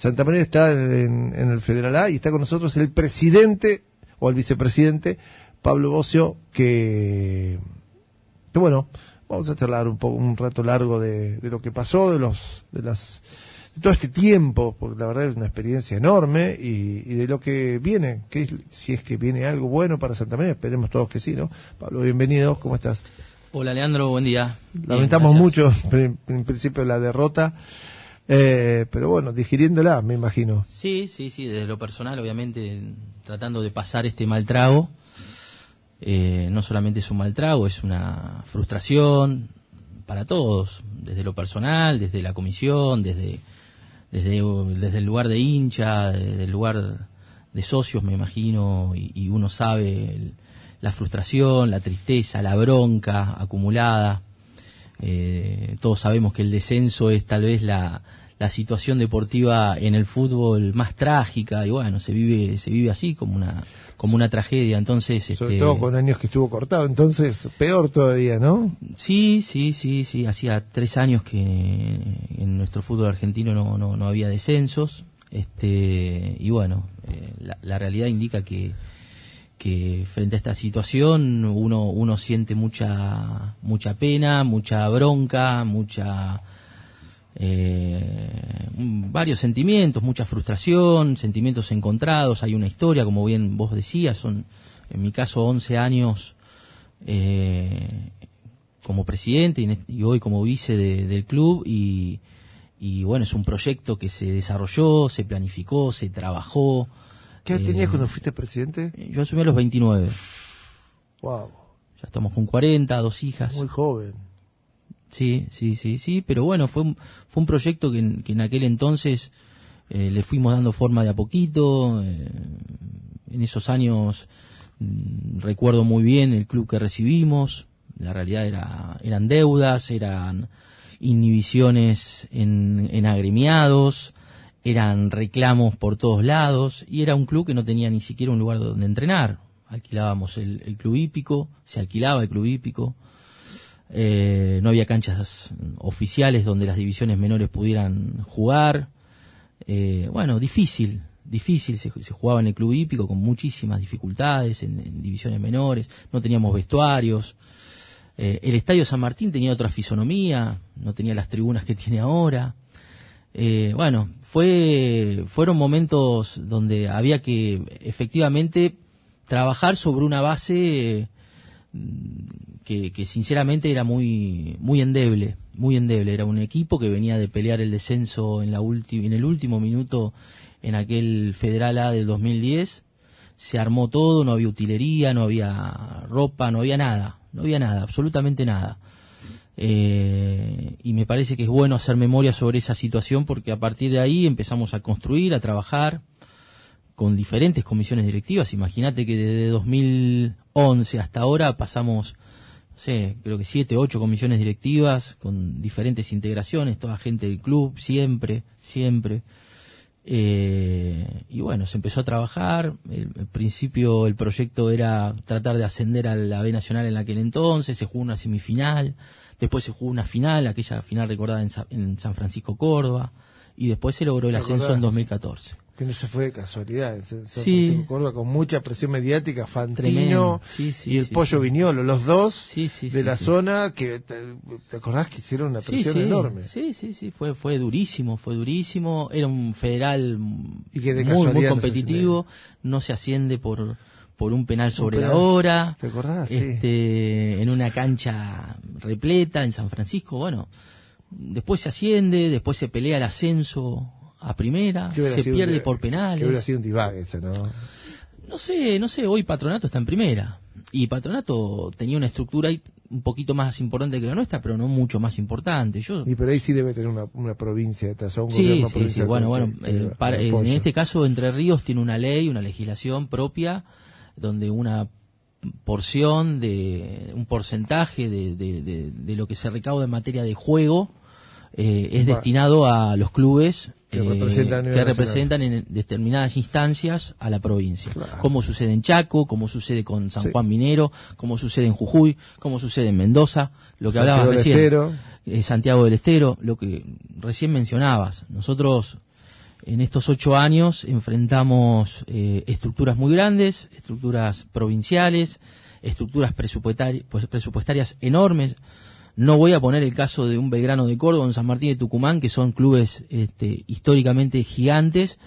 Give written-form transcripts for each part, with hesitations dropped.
Santa María está en el Federal A y está con nosotros el presidente o el vicepresidente Pablo Bocio, que bueno, vamos a charlar un rato largo de lo que pasó, de todo este tiempo, porque la verdad es una experiencia enorme, y de lo que viene, si es que viene algo bueno para Santa María, esperemos todos que sí, ¿no? Pablo, bienvenido, ¿cómo estás? Hola Leandro, buen día. Lamentamos mucho, en principio, la derrota, pero bueno, digiriéndola, me imagino. Sí, desde lo personal, obviamente, tratando de pasar este mal trago. No solamente es un mal trago, es una frustración para todos, desde lo personal, desde la comisión, desde el lugar de hincha, desde el lugar de socios, me imagino, y uno sabe la frustración, la tristeza, la bronca acumulada. Todos sabemos que el descenso es tal vez la situación deportiva en el fútbol más trágica, y bueno, se vive así como una tragedia. Entonces, sobre todo con años que estuvo cortado, entonces peor todavía, ¿no? Sí, hacía 3 años que en nuestro fútbol argentino no había descensos, y bueno, la realidad indica que frente a esta situación uno siente mucha pena, mucha bronca, varios sentimientos, mucha frustración, sentimientos encontrados. Hay una historia, como bien vos decías, son en mi caso 11 años como presidente y hoy como vice del club, y bueno, es un proyecto que se desarrolló, se planificó, se trabajó. ¿Qué edad tenías cuando fuiste presidente? Yo asumí a los 29. Wow. Ya estamos con 40, 2 hijas. Muy joven. Sí, pero bueno, fue un proyecto que en aquel entonces le fuimos dando forma de a poquito. En esos años recuerdo muy bien el club que recibimos. La realidad eran deudas, eran inhibiciones en agremiados, eran reclamos por todos lados, y era un club que no tenía ni siquiera un lugar donde entrenar. Alquilábamos el club hípico, se alquilaba el club hípico. No había canchas oficiales donde las divisiones menores pudieran jugar. Bueno, difícil, se jugaba en el club hípico con muchísimas dificultades en divisiones menores, no teníamos vestuarios. El Estadio San Martín tenía otra fisonomía, no tenía las tribunas que tiene ahora. Bueno, fueron momentos donde había que efectivamente trabajar sobre una base que sinceramente era muy endeble. Era un equipo que venía de pelear el descenso en el último minuto en aquel Federal A del 2010. Se armó todo, no había utilería, no había ropa, no había nada, absolutamente nada. Y me parece que es bueno hacer memoria sobre esa situación, porque a partir de ahí empezamos a construir, a trabajar con diferentes comisiones directivas. Imagínate que desde 2011 hasta ahora pasamos, no sé, creo que 7, 8 comisiones directivas con diferentes integraciones, toda gente del club, siempre. Y bueno, se empezó a trabajar. Al principio el proyecto era tratar de ascender a la B Nacional en aquel entonces. Se jugó una semifinal, después se jugó una final, aquella final recordada en San Francisco, Córdoba, y después se logró el ascenso en 2014. Que no se fue de casualidad. San Francisco, Córdoba, con mucha presión mediática, Fantino y el Pollo Viñolo, los dos de la zona, que te acordás que hicieron una presión enorme. Sí, fue durísimo. Era un federal muy competitivo. No se asciende por un penal sobre la hora. ¿Te acordás? En una cancha repleta en San Francisco. Bueno, después se asciende, después se pelea el ascenso a primera, se pierde por penales. Que hubiera sido un divague ese, ¿no? No sé, hoy Patronato está en primera, y Patronato tenía una estructura un poquito más importante que la nuestra, pero no mucho más importante. Y pero ahí sí debe tener una provincia detrás, un gobierno provincial. En este caso Entre Ríos tiene una ley, una legislación propia, donde una porción un porcentaje de lo que se recauda en materia de juego es destinado a los clubes que representan en determinadas instancias a la provincia, como sucede en Chaco, como sucede con San Juan Minero, como sucede en Jujuy, como sucede en Mendoza, lo que hablabas recién, Santiago del Estero, lo que recién mencionabas. Nosotros En estos 8 años enfrentamos estructuras muy grandes, estructuras provinciales, estructuras presupuestarias enormes. No voy a poner el caso de un Belgrano de Córdoba, un San Martín de Tucumán, que son clubes históricamente gigantes,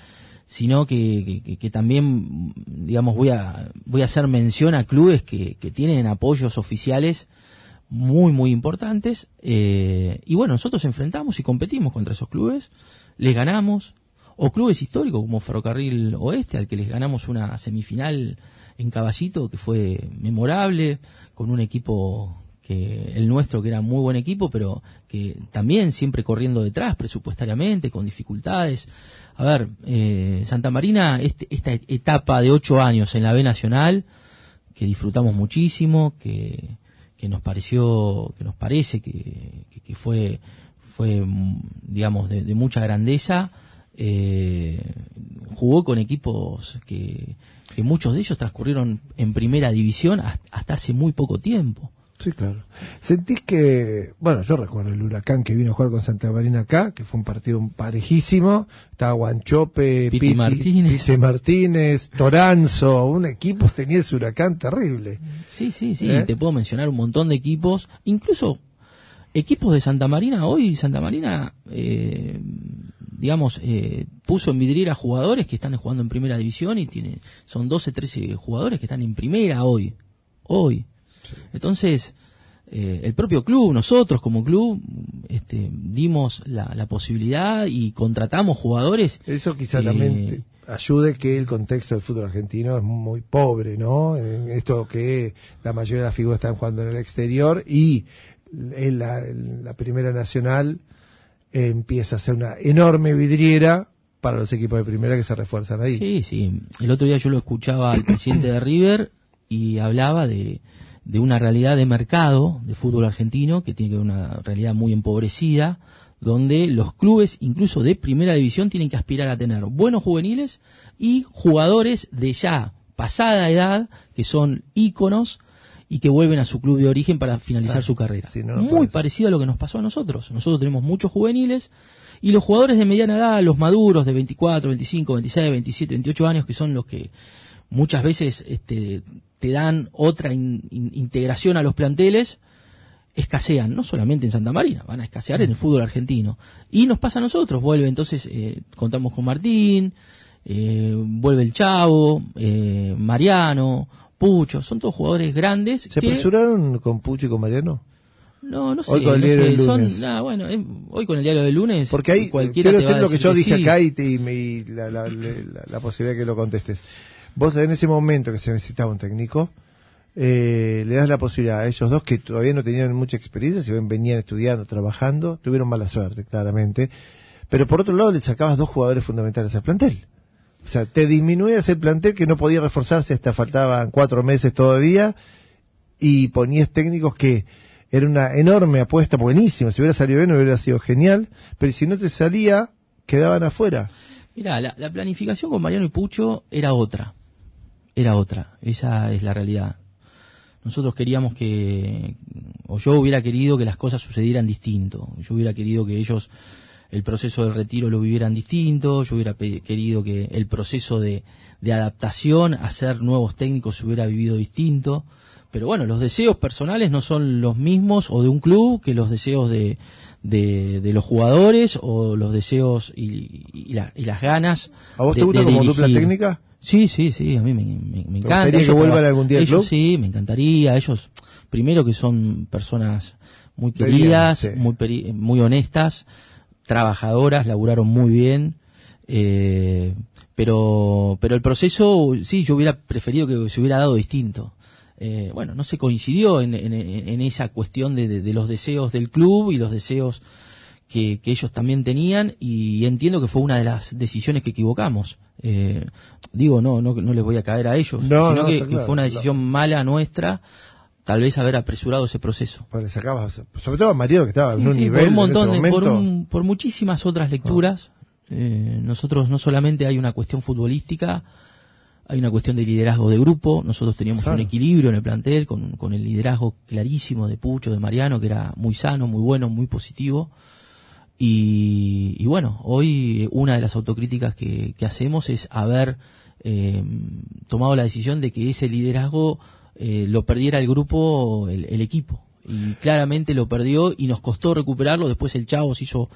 sino que también, digamos, voy a hacer mención a clubes que tienen apoyos oficiales muy importantes, y bueno, nosotros enfrentamos y competimos contra esos clubes, les ganamos, o clubes históricos como Ferrocarril Oeste, al que les ganamos una semifinal en Caballito que fue memorable, con un equipo el nuestro, que era muy buen equipo, pero que también siempre corriendo detrás presupuestariamente, con dificultades. A ver, Santa Marina, esta etapa de 8 años en la B Nacional, que disfrutamos muchísimo, que nos parece que fue digamos de mucha grandeza, jugó con equipos que muchos de ellos transcurrieron en primera división hasta hace muy poco tiempo. Sí, claro. Sentís que, bueno, yo recuerdo el Huracán que vino a jugar con Santa Marina acá, que fue un partido parejísimo, estaba Guanchope, Piti Martínez, Toranzo, un equipo tenía ese Huracán terrible. Sí, te puedo mencionar un montón de equipos, incluso equipos de Santa Marina. Hoy Santa Marina, puso en vidriera jugadores que están jugando en primera división y son 12, 13 jugadores que están en primera hoy. Entonces, el propio club, nosotros como club, dimos la posibilidad y contratamos jugadores. Eso quizá también ayude que el contexto del fútbol argentino es muy pobre, ¿no? En esto que la mayoría de las figuras están jugando en el exterior y en la Primera Nacional empieza a ser una enorme vidriera para los equipos de primera que se refuerzan ahí. Sí. El otro día yo lo escuchaba al presidente de River y hablaba de una realidad de mercado de fútbol argentino que tiene que ver una realidad muy empobrecida, donde los clubes, incluso de primera división, tienen que aspirar a tener buenos juveniles y jugadores de ya pasada edad, que son íconos y que vuelven a su club de origen para finalizar su carrera. Sí, muy parecido a lo que nos pasó a nosotros. Nosotros tenemos muchos juveniles y los jugadores de mediana edad, los maduros de 24, 25, 26, 27, 28 años, que son los que muchas veces te dan otra integración a los planteles, escasean, no solamente en Santa Marina, van a escasear en el fútbol argentino. Y nos pasa a nosotros, vuelve entonces, contamos con Martín, vuelve el Chavo, Mariano, Pucho, son todos jugadores grandes. ¿Se apresuraron con Pucho y con Mariano? No sé. Hoy con el diario del lunes. Hoy con el diario del lunes. Porque ahí cualquiera quiero decir te va lo que yo dije sí. acá y la posibilidad de que lo contestes. Vos en ese momento que se necesitaba un técnico, le das la posibilidad a ellos dos que todavía no tenían mucha experiencia, si bien venían estudiando, trabajando, tuvieron mala suerte, claramente, pero por otro lado le sacabas 2 jugadores fundamentales al plantel. O sea, te disminuías el plantel que no podía reforzarse hasta faltaban 4 meses todavía, y ponías técnicos que era una enorme apuesta, buenísima, si hubiera salido bien hubiera sido genial, pero si no te salía, quedaban afuera. Mirá, la planificación con Mariano y Pucho era otra, esa es la realidad. Nosotros queríamos yo hubiera querido que las cosas sucedieran distinto, yo hubiera querido que ellos el proceso del retiro lo vivieran distinto, yo hubiera querido que el proceso de adaptación a ser nuevos técnicos se hubiera vivido distinto, pero bueno, los deseos personales no son los mismos o de un club que los deseos de los jugadores o los deseos y las ganas. ¿A vos te gusta como dupla técnica? Sí, a mí me encanta. ¿Te gustaría que vuelvan algún día al club? Sí, me encantaría. Ellos, primero que son personas muy queridas, muy honestas, trabajadoras, laburaron muy bien, pero el proceso, sí, yo hubiera preferido que se hubiera dado distinto. No se coincidió en esa cuestión de los deseos del club y los deseos que ellos también tenían, y entiendo que fue una de las decisiones que equivocamos. No les voy a caer a ellos, sino que fue una decisión mala nuestra, tal vez haber apresurado ese proceso. Pues le sacabas, sobre todo a Mariano, que estaba en un nivel por un montón, en ese momento. Por muchísimas otras lecturas. Nosotros no solamente hay una cuestión futbolística, hay una cuestión de liderazgo de grupo. Nosotros teníamos un equilibrio en el plantel con el liderazgo clarísimo de Pucho, de Mariano, que era muy sano, muy bueno, muy positivo. Y bueno, hoy una de las autocríticas que hacemos es haber tomado la decisión de que ese liderazgo lo perdiera el grupo, el equipo. Y claramente lo perdió y nos costó recuperarlo. Después el Chavo se hizo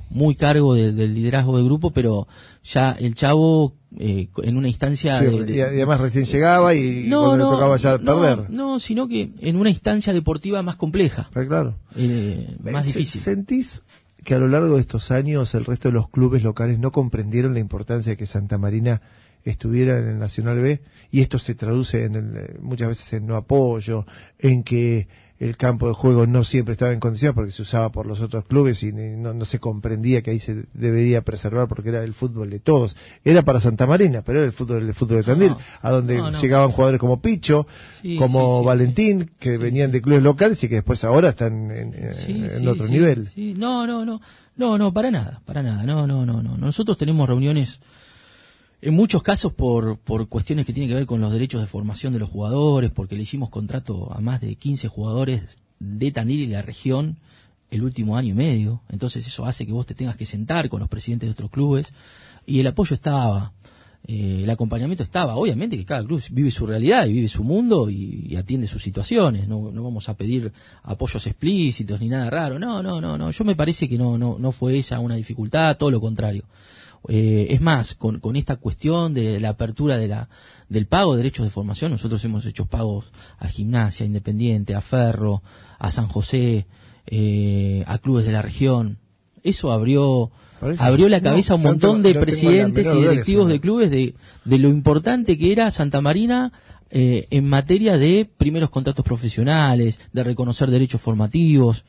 muy cargo del liderazgo del grupo, pero ya el Chavo en una instancia... Sí, y además recién llegaba y cuando le tocaba ya perder. No, sino que en una instancia deportiva más compleja. Claro. Más difícil. ¿Sentís que a lo largo de estos años el resto de los clubes locales no comprendieron la importancia de que Santa Marina estuviera en el Nacional B? Y esto se traduce muchas veces en no apoyo, en que el campo de juego no siempre estaba en condiciones porque se usaba por los otros clubes y no se comprendía que ahí se debería preservar porque era el fútbol de todos. Era para Santa Marina, pero era el fútbol de Tandil, a donde llegaban jugadores como Picho, como Valentín, que venían de clubes locales y que después ahora están en otro nivel. Sí. No, para nada. No. Nosotros tenemos reuniones en muchos casos por cuestiones que tienen que ver con los derechos de formación de los jugadores, porque le hicimos contrato a más de 15 jugadores de Tandil y la región el último año y medio. Entonces eso hace que vos te tengas que sentar con los presidentes de otros clubes, y el apoyo estaba, el acompañamiento estaba. Obviamente que cada club vive su realidad y vive su mundo y atiende sus situaciones. No vamos a pedir apoyos explícitos ni nada raro. No. Yo me parece que no fue esa una dificultad, todo lo contrario. Es más, con esta cuestión de la apertura del pago de derechos de formación, nosotros hemos hecho pagos a Gimnasia, a Independiente, a Ferro, a San José, a clubes de la región. Eso abrió la cabeza a un montón de presidentes y directivos de clubes de lo importante que era Santa Marina en materia de primeros contratos profesionales, de reconocer derechos formativos.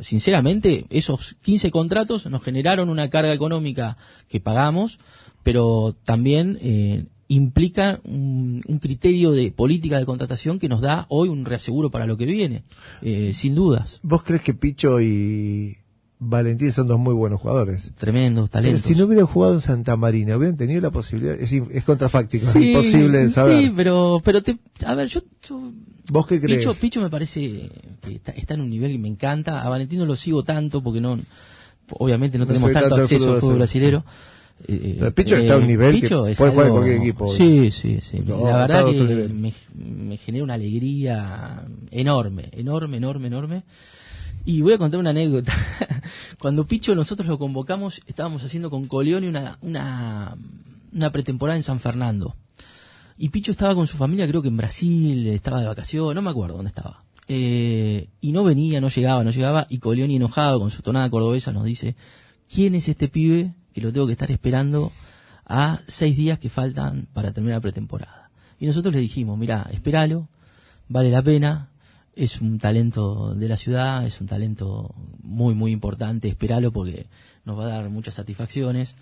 Sinceramente, esos 15 contratos nos generaron una carga económica que pagamos, pero también implica un criterio de política de contratación que nos da hoy un reaseguro para lo que viene, sin dudas. ¿Vos crees que Picho y Valentín son dos muy buenos jugadores? Tremendos talentos. Pero si no hubieran jugado en Santa Marina, hubieran tenido la posibilidad. Es contrafáctico, es imposible de saber. Sí, pero a ver, yo ¿vos qué crees? Picho me parece que está en un nivel que me encanta. A Valentín no lo sigo tanto porque obviamente no tenemos tanto acceso al fútbol brasilero. Pero Picho está a un nivel Picho que puede jugar en cualquier equipo. Sí. La verdad que me genera una alegría enorme. Y voy a contar una anécdota. Cuando Picho nosotros lo convocamos, estábamos haciendo con Coleoni una pretemporada en San Fernando. Y Picho estaba con su familia, creo que en Brasil, estaba de vacaciones, no me acuerdo dónde estaba. Y no llegaba, y Coleoni, enojado con su tonada cordobesa, nos dice: ¿quién es este pibe que lo tengo que estar esperando a 6 días que faltan para terminar la pretemporada? Y nosotros le dijimos: mirá, espéralo, vale la pena. Es un talento de la ciudad, es un talento muy, muy importante, espéralo porque nos va a dar muchas satisfacciones.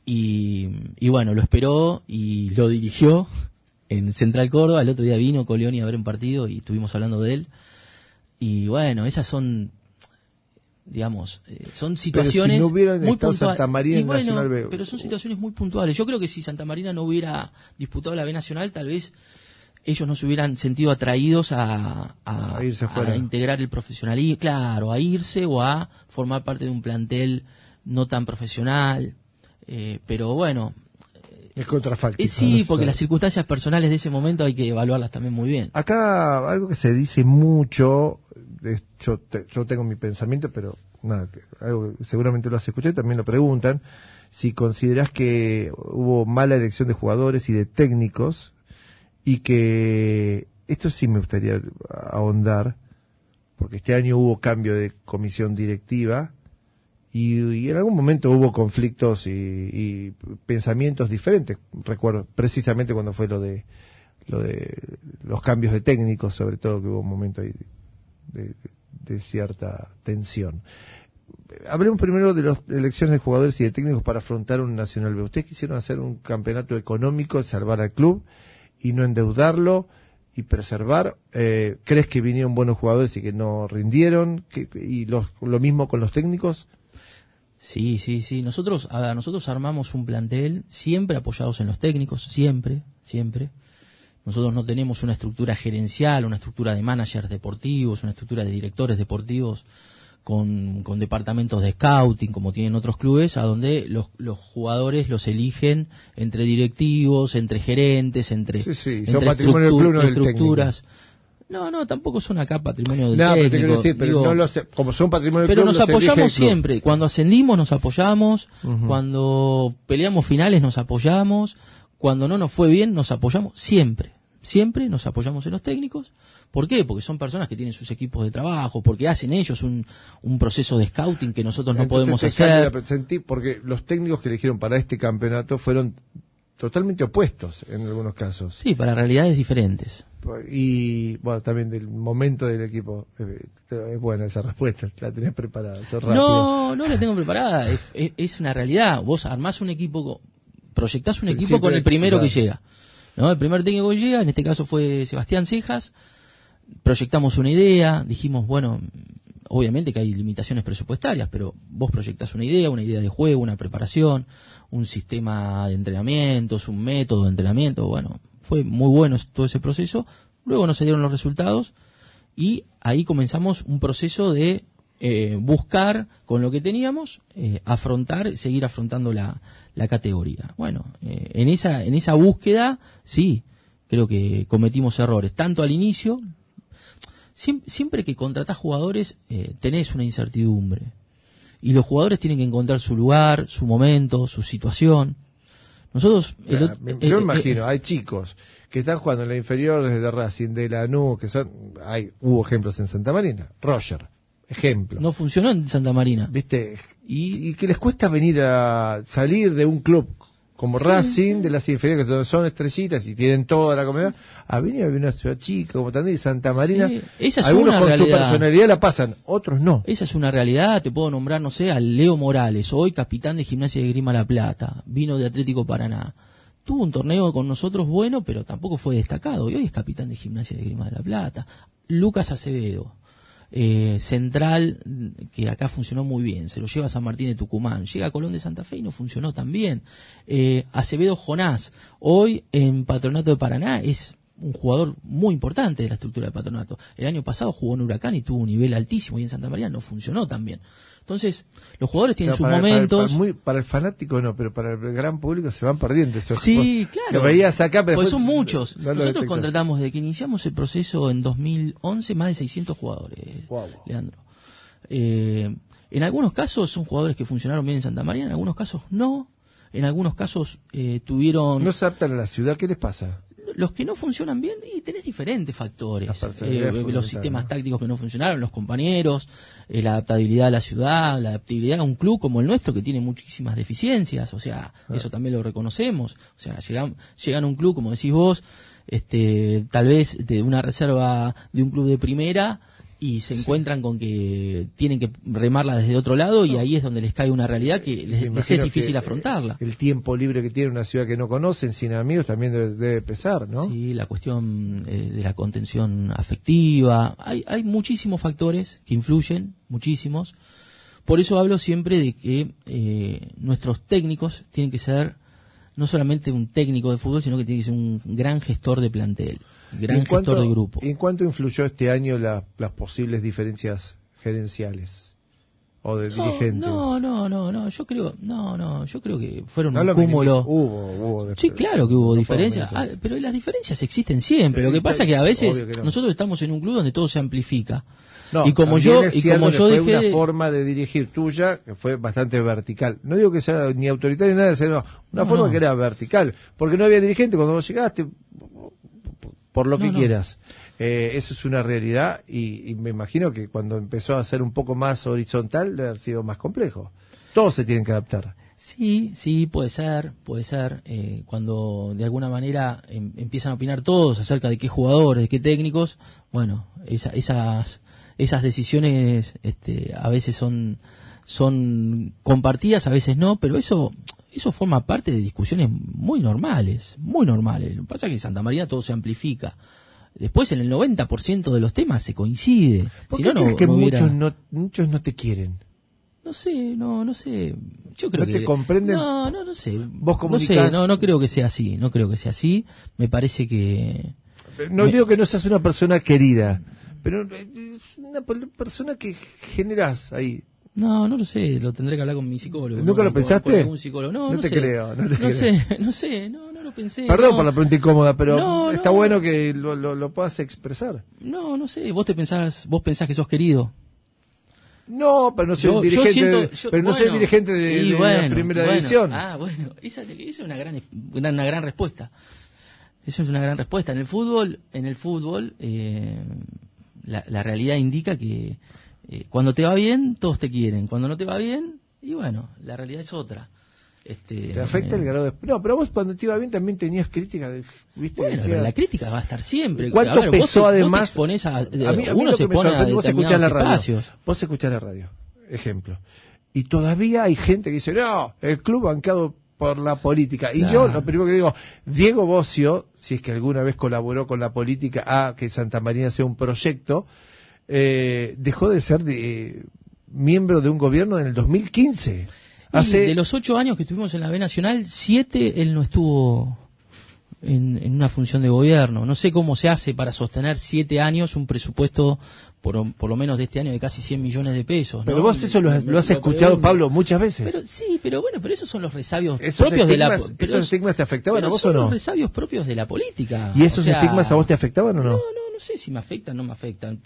Y bueno, lo esperó y lo dirigió en Central Córdoba. El otro día vino Coleoni a ver un partido y estuvimos hablando de él. Y bueno, esas son, digamos, son situaciones si no muy puntuales. Santa Marina en Nacional B. Pero son situaciones muy puntuales. Yo creo que si Santa Marina no hubiera disputado la B Nacional, tal vez ellos no se hubieran sentido atraídos a irse fuera, a integrar el profesionalismo, claro, a irse o a formar parte de un plantel no tan profesional. Pero bueno, es contrafáctico. Sí, porque las circunstancias personales de ese momento hay que evaluarlas también muy bien. Acá algo que se dice mucho, yo tengo mi pensamiento, pero nada, algo que seguramente lo has escuchado y también lo preguntan, si considerás que hubo mala elección de jugadores y de técnicos, y que esto sí me gustaría ahondar, porque este año hubo cambio de comisión directiva y en algún momento hubo conflictos y pensamientos diferentes. Recuerdo precisamente cuando fue lo de los cambios de técnicos, sobre todo, que hubo un momento ahí de cierta tensión. Hablemos primero de las elecciones de jugadores y de técnicos para afrontar un Nacional B. Ustedes quisieron hacer un campeonato económico, salvar al club y no endeudarlo y preservar. ¿Crees que vinieron buenos jugadores y que no rindieron? ¿Y lo mismo con los técnicos? Sí. Nosotros armamos un plantel siempre apoyados en los técnicos, siempre. Nosotros no tenemos una estructura gerencial, una estructura de managers deportivos, una estructura de directores deportivos con departamentos de scouting, como tienen otros clubes, a donde los jugadores los eligen entre directivos, entre gerentes, entre, son entre patrimonio del club, no del estructuras. técnico. No, tampoco son acá patrimonio del No, técnico. pero te quiero decir, pero no como son patrimonio del pero club, nos los elige el apoyamos club. siempre. Cuando ascendimos nos apoyamos, Ujú. cuando peleamos finales nos apoyamos, cuando no nos fue bien nos apoyamos siempre. Siempre nos apoyamos en los técnicos. ¿Por qué? Porque son personas que tienen sus equipos de trabajo, porque hacen ellos un proceso de scouting que nosotros no Entonces podemos te hacer. cambia sentí, porque los técnicos que eligieron para este campeonato fueron totalmente opuestos en algunos casos. Sí, para realidades diferentes. Y bueno, también del momento del equipo. Es buena esa respuesta, la tenías preparada, sos rápido. No la tengo preparada. Es una realidad. Vos armás un equipo, proyectás un equipo Siempre, con el primero claro, que llega. ¿No? El primer técnico que llega, en este caso fue Sebastián Cejas. Proyectamos una idea, dijimos, bueno, obviamente que hay limitaciones presupuestarias, pero vos proyectás una idea de juego, una preparación, un sistema de entrenamientos, un método de entrenamiento. Bueno, fue muy bueno todo ese proceso. Luego nos dieron los resultados y ahí comenzamos un proceso de buscar con lo que teníamos, seguir afrontando la categoría. Bueno, en esa búsqueda, sí, creo que cometimos errores, tanto al inicio. Siempre que contratás jugadores tenés una incertidumbre y los jugadores tienen que encontrar su lugar, su momento, su situación. Nosotros yo me imagino, hay chicos que están jugando en la inferior de Racing, de Lanús, que hubo ejemplos en Santa Marina, Roger, ejemplo. No funcionó en Santa Marina. ¿Viste? Y que les cuesta venir a salir de un club como Racing, de las inferiores, que son estrellitas y tienen toda la comida, a venir a vivir una ciudad chica como Tandil, Santa Marina. Sí, esa es algunos una con realidad. su personalidad la pasan, otros no. Esa es una realidad. Te puedo nombrar, no sé, al Leo Morales, hoy capitán de Gimnasia de Grima La Plata, vino de Atlético Paraná. Tuvo un torneo con nosotros bueno, pero tampoco fue destacado, y hoy es capitán de Gimnasia de Grima de La Plata. Lucas Acevedo, central, que acá funcionó muy bien, se lo lleva a San Martín de Tucumán, llega a Colón de Santa Fe y no funcionó tan bien. Acevedo Jonás, hoy en Patronato de Paraná, es un jugador muy importante de la estructura de Patronato. El año pasado jugó en Huracán y tuvo un nivel altísimo, y en Santa María no funcionó tan bien. Entonces, los jugadores tienen sus momentos. Para el fanático no, pero para el gran público se van perdiendo esos Sí, claro. Lo veías acá, pero pues después son muchos. no Nosotros contratamos, desde que iniciamos el proceso en 2011, más de 600 jugadores, wow. Leandro. En algunos casos son jugadores que funcionaron bien en Santa María, en algunos casos no. En algunos casos tuvieron... ¿No se adaptan a la ciudad? ¿Qué les pasa? Los que no funcionan bien, y tenés diferentes factores. Los sistemas tácticos que no funcionaron, los compañeros, la adaptabilidad a la ciudad, la adaptabilidad a un club como el nuestro que tiene muchísimas deficiencias. O sea, eso también lo reconocemos. O sea, llegan a un club, como decís vos, tal vez de una reserva de un club de primera, y se encuentran con que tienen que remarla desde otro lado, y ahí es donde les cae una realidad que les es difícil afrontarla. El tiempo libre que tiene una ciudad que no conocen, sin amigos, también debe pesar, ¿no? Sí, la cuestión de la contención afectiva. Hay muchísimos factores que influyen, muchísimos. Por eso hablo siempre de que nuestros técnicos tienen que ser no solamente un técnico de fútbol, sino que tiene que ser un gran gestor de plantel, gran gestor de grupo. ¿En cuánto influyó este año las posibles diferencias gerenciales o de dirigentes? Yo creo que fueron No un lo cúmulo. Hubo Sí, claro que hubo diferencias, pero las diferencias existen siempre. Lo que pasa es que a veces nosotros estamos en un club donde todo se amplifica. No, y como yo fue dejé una forma de dirigir tuya que fue bastante vertical. No digo que sea ni autoritaria ni nada, sino una forma que era vertical, porque no había dirigente cuando vos llegaste, por lo que quieras. Eso es una realidad, y me imagino que cuando empezó a ser un poco más horizontal debe haber sido más complejo. Todos se tienen que adaptar. Sí, puede ser. Cuando de alguna manera empiezan a opinar todos acerca de qué jugadores, de qué técnicos, bueno, esas decisiones a veces son compartidas, a veces no, pero eso forma parte de discusiones muy normales. Lo que pasa es que en Santa María todo se amplifica. Después en el 90% de los temas se coincide. ¿Por qué crees que muchos no te quieren? No sé. Yo creo ¿No te comprenden? No sé. ¿Vos comunicás? No creo que sea así. Me parece que... No digo que no seas una persona querida, pero es una persona que generás ahí. No lo sé, lo tendré que hablar con mi psicólogo. ¿Nunca lo pensaste? Con algún psicólogo. No te sé. creo. No lo pensé. Perdón por la pregunta incómoda, pero está bueno que lo puedas expresar. No sé, vos pensás que sos querido. No, pero no soy un dirigente, soy dirigente de la primera división. Bueno, esa es una gran respuesta. Esa es una gran respuesta. En el fútbol, la realidad indica que cuando te va bien, todos te quieren. Cuando no te va bien, y bueno, la realidad es otra. ¿Te afecta el grado de...? No, pero vos cuando te iba bien también tenías críticas, ¿viste? Bueno, pero la crítica va a estar siempre. ¿Cuánto pesó además? Vos te a mí lo que me sorprende, vos escuchás la radio. Vos escuchás la radio, ejemplo. Y todavía hay gente que dice, no, el club bancado por la política. Y yo lo primero que digo, Diego Bocio, si es que alguna vez colaboró con la política a que Santa Marina sea un proyecto, dejó de ser miembro de un gobierno en el 2015. De los 8 años que estuvimos en la B Nacional, 7 él no estuvo en una función de gobierno. No sé cómo se hace para sostener 7 años un presupuesto, por lo menos de este año, de casi 100 millones de pesos, ¿no? Pero vos eso lo has escuchado, Pablo, muchas veces. Pero esos son los resabios propios de la política. ¿Esos estigmas te afectaban a vos o no? Son los resabios propios de la política. ¿Y esos estigmas a vos te afectaban o no? No sé si me afectan o no me afectan.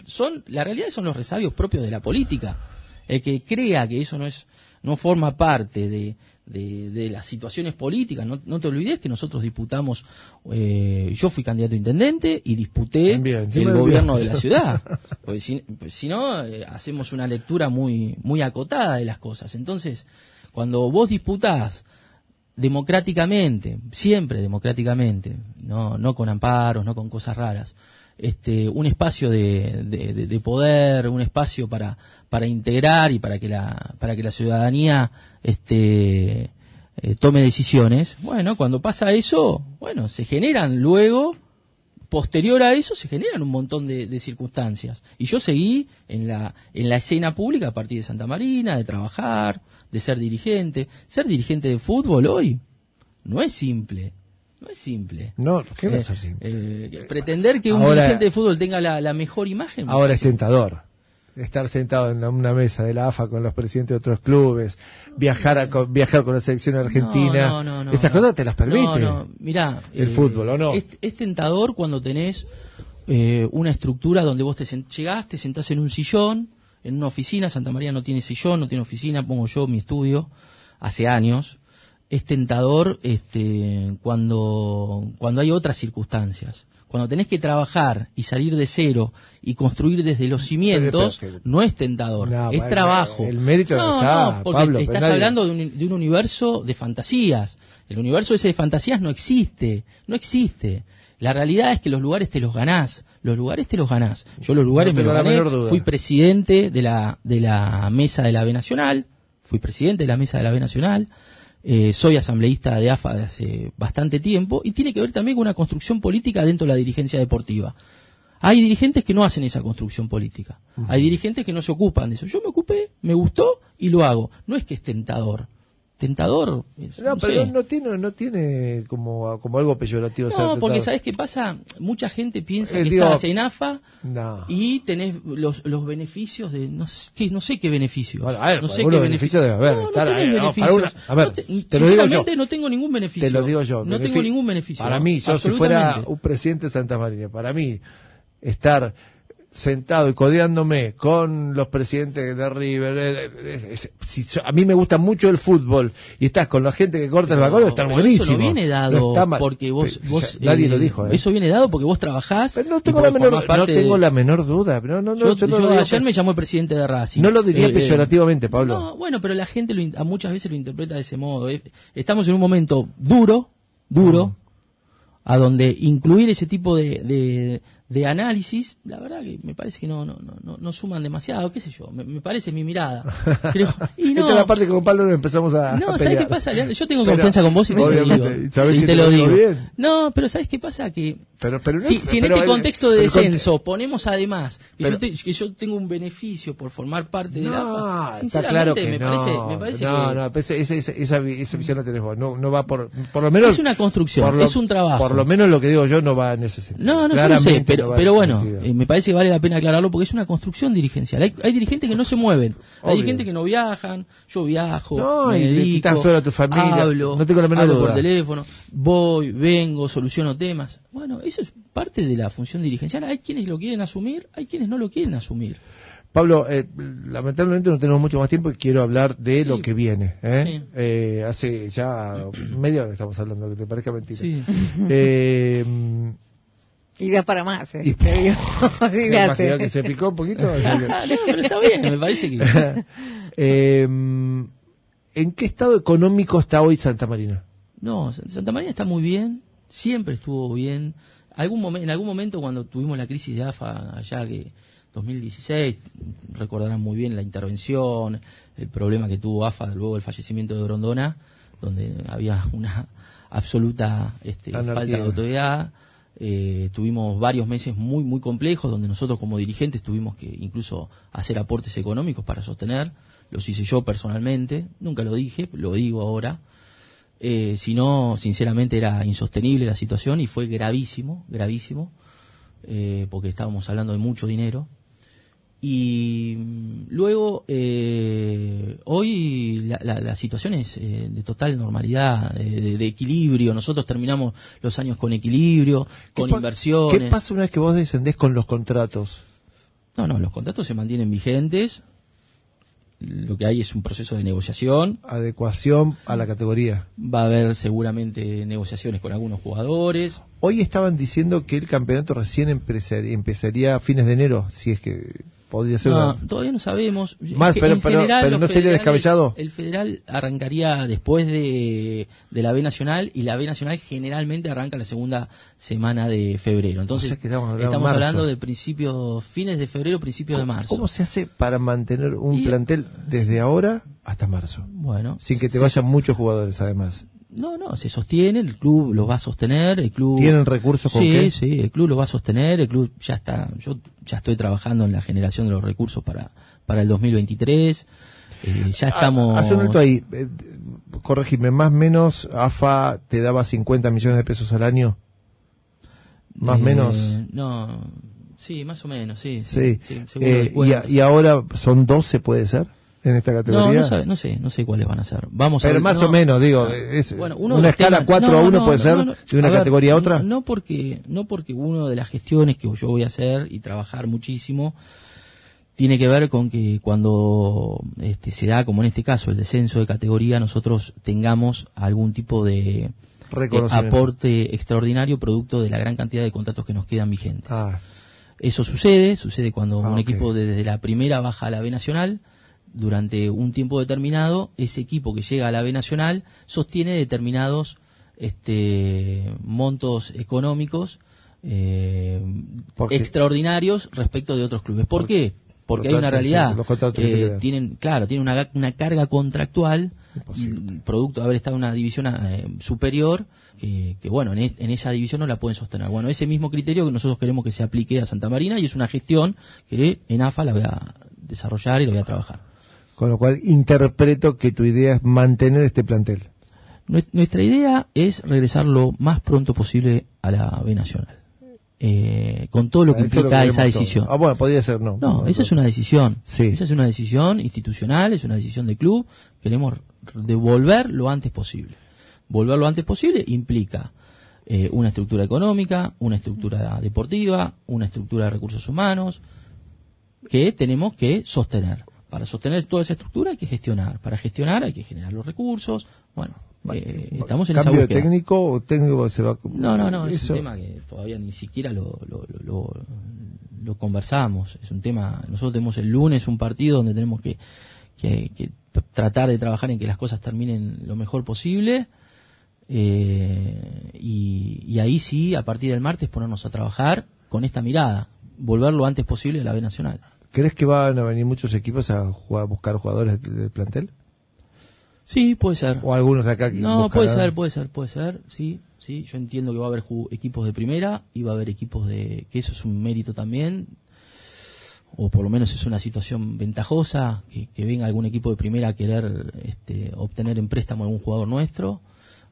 La realidad son los resabios propios de la política. El que crea que eso no forma parte de las situaciones políticas. No te olvides que nosotros disputamos, yo fui candidato a intendente y disputé el gobierno de la ciudad. Porque si no, hacemos una lectura muy, muy acotada de las cosas. Entonces, cuando vos disputás democráticamente, siempre democráticamente, no con amparos, no con cosas raras, un espacio de poder, un espacio para integrar y para que la ciudadanía tome decisiones. Bueno, cuando pasa eso, se generan luego, posterior a eso, se generan un montón de circunstancias. Y yo seguí en la escena pública a partir de Santa Marina, de trabajar, de ser dirigente. Ser dirigente de fútbol hoy no es simple. No, ¿qué va a ser simple? Pretender que un dirigente de fútbol tenga la mejor imagen. Ahora es tentador. Estar sentado en una mesa de la AFA con los presidentes de otros clubes, viajar con la selección argentina, esas cosas te las permite. Mirá, el fútbol, ¿o no? Es tentador cuando tenés una estructura donde vos llegás, te sentás en un sillón, en una oficina. Santa María no tiene sillón, no tiene oficina, pongo yo mi estudio hace años. Es tentador cuando hay otras circunstancias. Cuando tenés que trabajar y salir de cero y construir desde los cimientos, no es tentador, es trabajo. El mérito está, porque Pablo, estás hablando de un universo de fantasías. El universo ese de fantasías no existe. La realidad es que los lugares te los ganás. Yo los lugares me los gané. Fui presidente de la mesa de la B Nacional. Soy asambleísta de AFA de hace bastante tiempo y tiene que ver también con una construcción política dentro de la dirigencia deportiva. Hay dirigentes que no hacen esa construcción política. Hay dirigentes que no se ocupan de eso. Yo me ocupé, me gustó y lo hago. No es que es tentador. Pero no tiene como algo peyorativo. No, porque ¿sabés qué pasa? Mucha gente piensa que estás en AFA y tenés los beneficios de... No sé qué beneficios. Bueno, no sé qué beneficios debe haber. Sinceramente no tengo ningún beneficio. Te lo digo yo. No tengo ningún beneficio. Para mí, yo si fuera un presidente de Santa Marina, para mí estar sentado y codeándome con los presidentes de River, a mí me gusta mucho el fútbol y estás con la gente que corta el balcón, está buenísimo. Eso no viene dado porque vos nadie lo dijo. Eso viene dado porque vos trabajás. Pero no tengo la menor duda. Ayer me llamó el presidente de Racing. No lo diría peyorativamente, Pablo. No, bueno, pero la gente muchas veces lo interpreta de ese modo. Estamos en un momento duro, a donde incluir ese tipo de análisis, la verdad que me parece que no suman demasiado, qué sé yo, me parece mi mirada. Pero, esta es la parte que con Pablo nos empezamos a pelear. ¿Sabes qué pasa, Leandro? Yo tengo confianza con vos y te lo digo. Bien. No, pero ¿sabes qué pasa? Que si en este contexto de descenso ponemos además que yo tengo un beneficio por formar parte de la AFA, está claro que me parece esa visión la tenés vos. No va por lo menos... Es una construcción, es un trabajo. Por lo menos lo que digo yo no va en ese sentido. No sé, pero bueno, me parece que vale la pena aclararlo porque es una construcción dirigencial. Hay dirigentes que no se mueven, hay dirigentes que no viajan, yo viajo, me dedico, a tu familia, hablo, no tengo la menor hablo duda. por teléfono, voy, vengo, soluciono temas. Bueno, eso es parte de la función dirigencial. Hay quienes lo quieren asumir, hay quienes no lo quieren asumir. Pablo, lamentablemente no tenemos mucho más tiempo y quiero hablar de lo que viene. Hace ya media hora estamos hablando, que te parezca mentira. Sí. Y da para más, te imaginas que se picó un poquito. Pero está bien, me parece que... ¿En qué estado económico está hoy Santa Marina? No, Santa Marina está muy bien, siempre estuvo bien. En algún momento cuando tuvimos la crisis de AFA allá que 2016, recordarán muy bien la intervención, el problema que tuvo AFA luego del fallecimiento de Grondona, donde había una absoluta falta de autoridad. Tuvimos varios meses muy muy complejos donde nosotros como dirigentes tuvimos que incluso hacer aportes económicos para sostener. Los hice yo personalmente, nunca lo dije, lo digo ahora. Si no, sinceramente era insostenible la situación y fue gravísimo, porque estábamos hablando de mucho dinero. Y luego, hoy la situación es de total normalidad, de equilibrio. Nosotros terminamos los años con equilibrio, con inversiones. ¿Qué pasa una vez que vos descendés con los contratos? No, los contratos se mantienen vigentes. Lo que hay es un proceso de negociación. Adecuación a la categoría. Va a haber seguramente negociaciones con algunos jugadores. Hoy estaban diciendo que el campeonato recién empezaría a fines de enero, si es que podría ser. No, todavía no sabemos. Más, pero no sería descabellado. El federal arrancaría después de la B Nacional y la B Nacional generalmente arranca la segunda semana de febrero. Entonces, o sea que estamos hablando de fines de febrero, principios de marzo. ¿Cómo se hace para mantener un plantel desde ahora hasta marzo? Bueno, sin que te vayan muchos jugadores, además. No, se sostiene, el club lo va a sostener, el club... ¿Tienen recursos con qué? Sí, el club lo va a sostener, el club ya está, yo ya estoy trabajando en la generación de los recursos para el 2023, ya estamos... Hace un alto ahí, corregime, más o menos AFA te daba 50 millones de pesos al año, más o menos... No, sí, más o menos, sí. Y ahora son 12, ¿puede ser? En esta categoría. No sé cuáles van a ser. Pero más o menos, digo, una escala 4-1 puede ser de una categoría a otra. No porque una de las gestiones que yo voy a hacer y trabajar muchísimo tiene que ver con que cuando se da, como en este caso, el descenso de categoría, nosotros tengamos algún tipo de aporte extraordinario producto de la gran cantidad de contratos que nos quedan vigentes. Eso sucede cuando un equipo desde la primera baja a la B Nacional. Durante un tiempo determinado, ese equipo que llega a la B Nacional sostiene determinados montos económicos extraordinarios respecto de otros clubes. ¿Por qué? Porque hay una realidad. Tienen una carga contractual producto de haber estado en una división superior que bueno, en esa división no la pueden sostener. Bueno, ese mismo criterio que nosotros queremos que se aplique a Santa Marina y es una gestión que en AFA la voy a desarrollar y la voy a trabajar. Con lo cual interpreto que tu idea es mantener este plantel. Nuestra idea es regresar lo más pronto posible a la B Nacional. Con todo lo que implica esa decisión. Bueno, podría ser no. No, esa es una decisión. Sí. Esa es una decisión institucional, es una decisión de club. Queremos devolver lo antes posible. Volver lo antes posible implica una estructura económica, una estructura deportiva, una estructura de recursos humanos que tenemos que sostener. Para sostener toda esa estructura hay que gestionar. Para gestionar hay que generar los recursos. Bueno, estamos en esa búsqueda. ¿Cambio técnico o técnico se va? No, es un tema que todavía ni siquiera lo conversamos. Es un tema, nosotros tenemos el lunes un partido donde tenemos que tratar de trabajar en que las cosas terminen lo mejor posible. Y ahí sí, a partir del martes, ponernos a trabajar con esta mirada. Volver lo antes posible a la B Nacional. ¿Crees que van a venir muchos equipos a buscar jugadores del plantel? Sí, puede ser. ¿O algunos de acá que buscarán? puede ser, sí. Yo entiendo que va a haber equipos de primera y va a haber equipos que eso es un mérito también, o por lo menos es una situación ventajosa, que venga algún equipo de primera a querer obtener en préstamo algún jugador nuestro,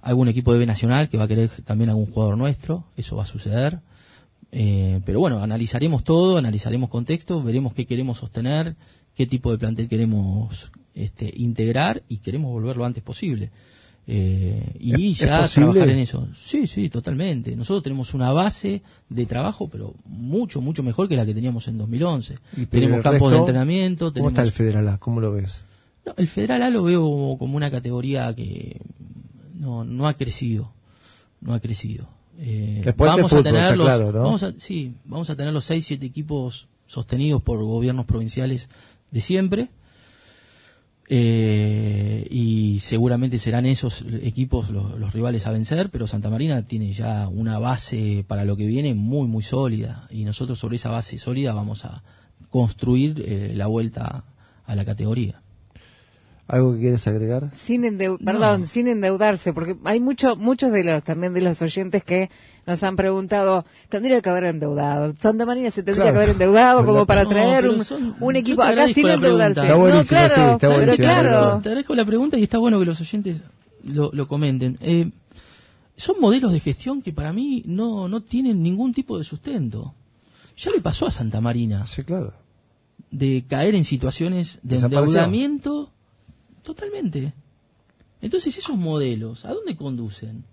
algún equipo de B Nacional que va a querer también algún jugador nuestro, eso va a suceder. Pero bueno, analizaremos todo, analizaremos contexto, veremos qué queremos sostener, qué tipo de plantel queremos integrar y queremos volver lo antes posible. Y ya trabajar en eso. Sí, sí, totalmente. Nosotros tenemos una base de trabajo, pero mucho, mucho mejor que la que teníamos en 2011. Tenemos campos de entrenamiento. ¿Cómo está el Federal A? ¿Cómo lo ves? No, el Federal A lo veo como una categoría que no ha crecido. No ha crecido. Vamos a tener los, claro, ¿no? Vamos a tener los 6-7 equipos sostenidos por gobiernos provinciales de siempre. Y seguramente serán esos equipos los rivales a vencer, pero Santa Marina tiene ya una base para lo que viene muy muy sólida, y nosotros sobre esa base sólida vamos a construir la vuelta a la categoría. ¿Algo que quieres agregar? Sin endeudarse, porque hay muchos también de los oyentes que nos han preguntado, tendría que haber endeudado. Santa Marina se tendría que haber endeudado como para traer un equipo acá sin endeudarse. Está buenísimo, claro, está buenísimo. Claro. Te agradezco la pregunta y está bueno que los oyentes lo comenten. Son modelos de gestión que para mí no tienen ningún tipo de sustento. Ya le pasó a Santa Marina. Sí, claro. De caer en situaciones de endeudamiento. Totalmente. Entonces esos modelos, ¿a dónde conducen?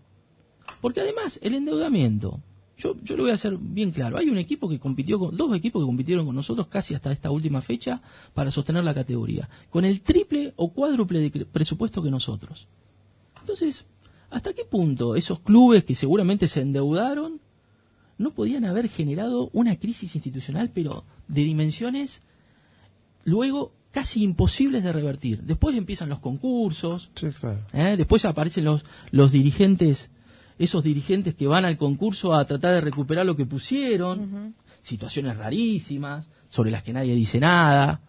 Porque además el endeudamiento, yo lo voy a hacer bien claro, hay un equipo que compitió dos equipos que compitieron con nosotros casi hasta esta última fecha para sostener la categoría, con el triple o cuádruple de presupuesto que nosotros. Entonces, ¿hasta qué punto esos clubes que seguramente se endeudaron no podían haber generado una crisis institucional, pero de dimensiones luego casi imposibles de revertir? Después empiezan los concursos, sí, claro. Después aparecen los dirigentes, esos dirigentes que van al concurso a tratar de recuperar lo que pusieron, situaciones rarísimas, sobre las que nadie dice nada,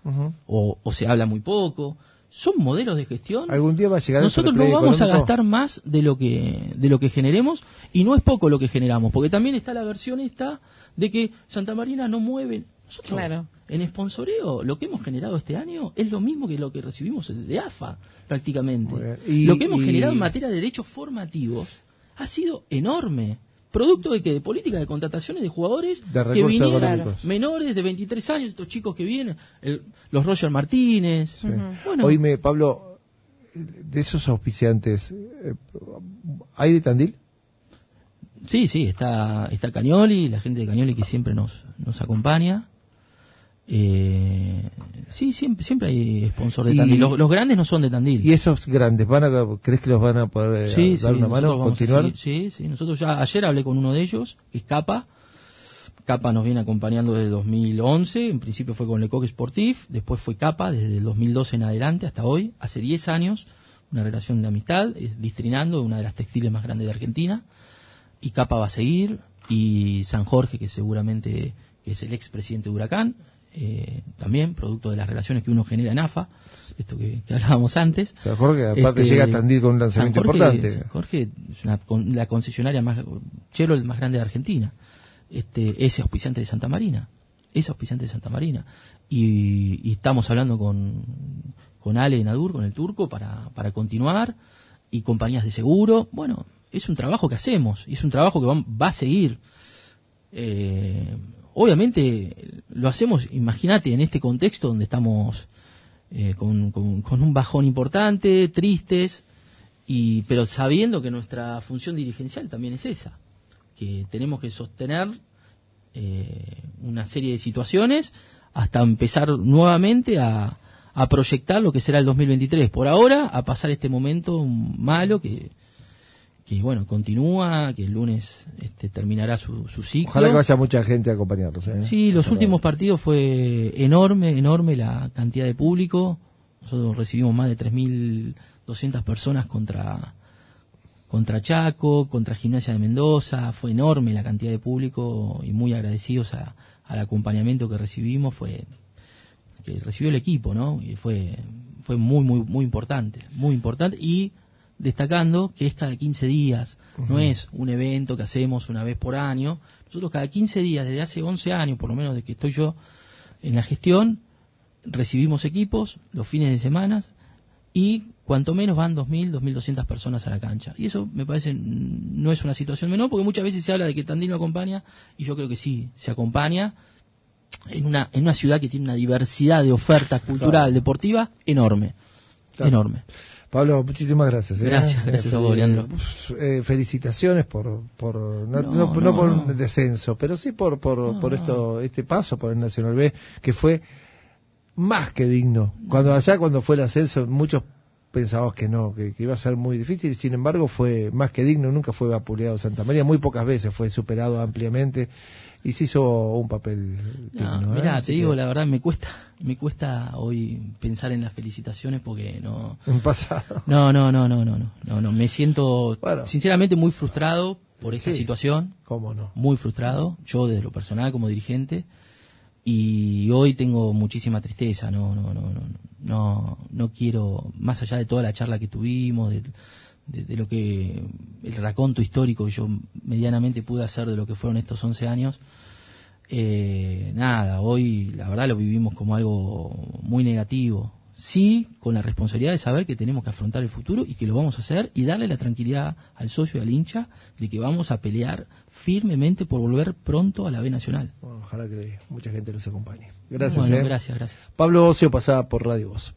o se habla muy poco. Son modelos de gestión. Algún día va a llegar. Nosotros no vamos a gastar más de lo que generemos, y no es poco lo que generamos, porque también está la versión esta de que Santa Marina no mueve. Nosotros, claro, en sponsoreo, lo que hemos generado este año es lo mismo que lo que recibimos de AFA, prácticamente. Lo que hemos generado en materia de derechos formativos ha sido enorme. Producto de política de contrataciones de jugadores que vinieron, menores de 23 años, estos chicos que vienen, los Roger Martínez. Sí. Bueno. Oíme, Pablo, de esos auspiciantes, ¿hay de Tandil? Sí, está Cañoli, la gente de Cañoli que siempre nos acompaña. Sí, siempre hay sponsor de Tandil. Los grandes no son de Tandil. ¿Y esos grandes ¿crees que los van a poder dar una mano, continuar? Sí, nosotros ya ayer hablé con uno de ellos, que es Capa. Capa nos viene acompañando desde 2011, en principio fue con Lecoq Sportif, después fue Capa desde el 2012 en adelante hasta hoy, hace 10 años, una relación de amistad, Distrinando, una de las textiles más grandes de Argentina, y Capa va a seguir, y San Jorge, que seguramente es el expresidente de Huracán, también producto de las relaciones que uno genera en AFA, esto que hablábamos antes. San Jorge aparte llega a Tandil con un lanzamiento importante. San Jorge es la concesionaria más, Chevrolet más grande de Argentina, es auspiciante de Santa Marina, y estamos hablando con Ale Nadur, con el turco, para continuar, y compañías de seguro. Bueno, es un trabajo que hacemos, y es un trabajo que va a seguir. Obviamente lo hacemos, imagínate, en este contexto donde estamos con un bajón importante, tristes, pero sabiendo que nuestra función dirigencial también es esa, que tenemos que sostener una serie de situaciones hasta empezar nuevamente a proyectar lo que será el 2023. Por ahora, a pasar este momento malo que bueno, continúa, que el lunes terminará su ciclo. Ojalá que vaya mucha gente a acompañarlos. Sí, los últimos partidos fue enorme la cantidad de público. Nosotros recibimos más de 3.200 personas contra Chaco, contra Gimnasia de Mendoza. Fue enorme la cantidad de público, y muy agradecidos al acompañamiento que recibimos, que recibió el equipo, ¿no? Y fue muy importante, y destacando que es cada 15 días, no es un evento que hacemos una vez por año. Nosotros cada 15 días, desde hace 11 años, por lo menos de que estoy yo en la gestión, recibimos equipos los fines de semana y cuanto menos van 2.000, 2.200 personas a la cancha. Y eso me parece no es una situación menor, porque muchas veces se habla de que Tandil no acompaña, y yo creo que sí, se acompaña en una ciudad que tiene una diversidad de oferta cultural, deportiva, enorme. Enorme. Pablo, muchísimas gracias. Gracias a vos, Leandro. Felicitaciones por no por un descenso, pero sí por este paso por el Nacional B, que fue más que digno. Cuando fue el ascenso, muchos pensábamos que no, que iba a ser muy difícil, sin embargo fue más que digno, nunca fue vapuleado Santa María, muy pocas veces fue superado ampliamente y se hizo un papel digno. Mirá, te digo, la verdad me cuesta hoy pensar en las felicitaciones porque no... En pasado. No, me siento sinceramente muy frustrado por esta situación. ¿Cómo no? Muy frustrado, yo desde lo personal como dirigente. Y hoy tengo muchísima tristeza, no quiero, más allá de toda la charla que tuvimos, de lo que, el raconto histórico que yo medianamente pude hacer de lo que fueron estos 11 años, hoy la verdad lo vivimos como algo muy negativo. Sí, con la responsabilidad de saber que tenemos que afrontar el futuro y que lo vamos a hacer y darle la tranquilidad al socio y al hincha de que vamos a pelear firmemente por volver pronto a la B Nacional. Bueno, ojalá que mucha gente nos acompañe. Gracias. Gracias. Pablo Bocio pasaba por Radio Voz.